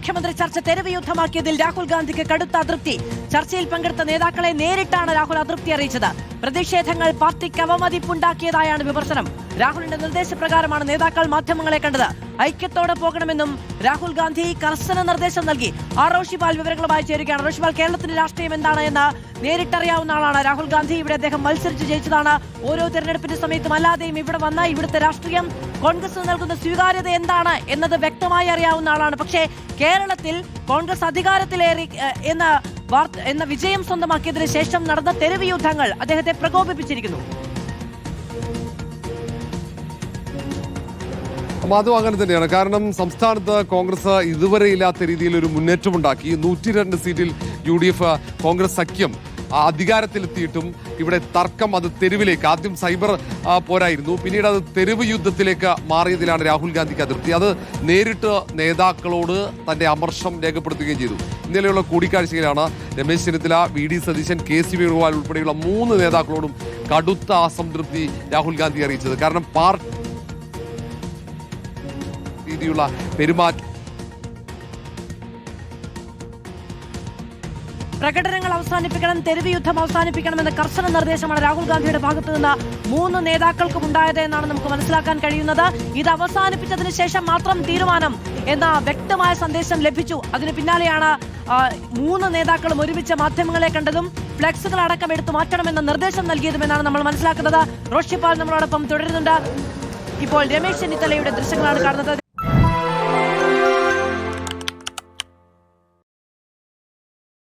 മുഖ്യമന്ത്രി ചർച്ച തെരുവ് യുദ്ധമാക്കിയതിൽ രാഹുൽ ഗാന്ധിക്ക് കടുത്ത അതൃപ്തി. ചർച്ചയിൽ പങ്കെടുത്ത നേതാക്കളെ നേരിട്ടാണ് രാഹുൽ അതൃപ്തി അറിയിച്ചത്. പ്രതിഷേധങ്ങൾ പാർട്ടിക്ക് അവമതിപ്പുണ്ടാക്കിയതായാണ് വിമർശനം. രാഹുലിന്റെ നിർദ്ദേശപ്രകാരമാണ് നേതാക്കൾ മാധ്യമങ്ങളെ കണ്ടത്. ഐക്യത്തോടെ പോകണമെന്നും രാഹുൽ ഗാന്ധി കർശന നിർദ്ദേശം നൽകി. റോഷിപാൽ വിവരങ്ങളുമായി ചേരുകയാണ്. റോഷിപാൽ, കേരളത്തിന്റെ രാഷ്ട്രീയം എന്താണ് എന്ന് നേരിട്ടറിയാവുന്ന ആളാണ് രാഹുൽ ഗാന്ധി. ഇവിടെ അദ്ദേഹം മത്സരിച്ച് ജയിച്ചതാണ്. ഓരോ തെരഞ്ഞെടുപ്പിന്റെ സമയത്തും അല്ലാതെയും ഇവിടെ വന്ന ഇവിടുത്തെ രാഷ്ട്രീയം കോൺഗ്രസ് നൽകുന്ന സ്വീകാര്യത എന്താണ് എന്നത് വ്യക്തമായി അറിയാവുന്ന ആളാണ്. പക്ഷേ കേരളത്തിൽ കോൺഗ്രസ് അധികാരത്തിലേറി എന്ന വിജയം സ്വന്തമാക്കിയതിനു ശേഷം നടന്ന തെരുവ് യുദ്ധങ്ങൾ അദ്ദേഹത്തെ പ്രകോപിപ്പിച്ചിരിക്കുന്നു. അതും അങ്ങനെ തന്നെയാണ്. കാരണം സംസ്ഥാനത്ത് കോൺഗ്രസ് ഇതുവരെ ഇല്ലാത്ത രീതിയിൽ ഒരു മുന്നേറ്റമുണ്ടാക്കി. 102 സീറ്റിൽ UDF കോൺഗ്രസ് സഖ്യം അധികാരത്തിലെത്തിയിട്ടും ഇവിടെ തർക്കം അത് തെരുവിലേക്ക്, ആദ്യം സൈബർ പോരായിരുന്നു, പിന്നീട് അത് തെരുവ് യുദ്ധത്തിലേക്ക് മാറിയതിലാണ് രാഹുൽ ഗാന്ധിക്ക് അതൃപ്തി. അത് നേരിട്ട് നേതാക്കളോട് തന്റെ അമർഷം രേഖപ്പെടുത്തുകയും ചെയ്തു. ഇന്നലെയുള്ള കൂടിക്കാഴ്ചയിലാണ് രമേശ് ചെന്നിത്തല, VD സതീശൻ, KC വേണുഗോപാൽ ഉൾപ്പെടെയുള്ള 3 നേതാക്കളോടും കടുത്ത അസംതൃപ്തി രാഹുൽ ഗാന്ധി അറിയിച്ചത്. കാരണം പാർട്ടി രീതിയുള്ള പെരുമാറ്റം, പ്രകടനങ്ങൾ അവസാനിപ്പിക്കണം, തെരുവ് യുദ്ധം അവസാനിപ്പിക്കണമെന്ന കർശന നിർദ്ദേശമാണ് രാഹുൽ ഗാന്ധിയുടെ ഭാഗത്തു നിന്ന് 3 നേതാക്കൾക്കും ഉണ്ടായത് എന്നാണ് നമുക്ക് മനസ്സിലാക്കാൻ കഴിയുന്നത്. ഇത് അവസാനിപ്പിച്ചതിന് ശേഷം മാത്രം തീരുമാനം എന്ന വ്യക്തമായ സന്ദേശം ലഭിച്ചു. അതിന് പിന്നാലെയാണ് 3 നേതാക്കളും ഒരുമിച്ച് മാധ്യമങ്ങളെ കണ്ടതും ഫ്ലെക്സുകൾ അടക്കം എടുത്തു മാറ്റണമെന്ന നിർദ്ദേശം നൽകിയതുമെന്നാണ് നമ്മൾ മനസ്സിലാക്കുന്നത്. റോഷിപാൽ നമ്മളോടൊപ്പം തുടരുന്നുണ്ട്. ഇപ്പോൾ രമേശ് ചെന്നിത്തലയുടെ ദൃശ്യങ്ങളാണ് കാണുന്നത്.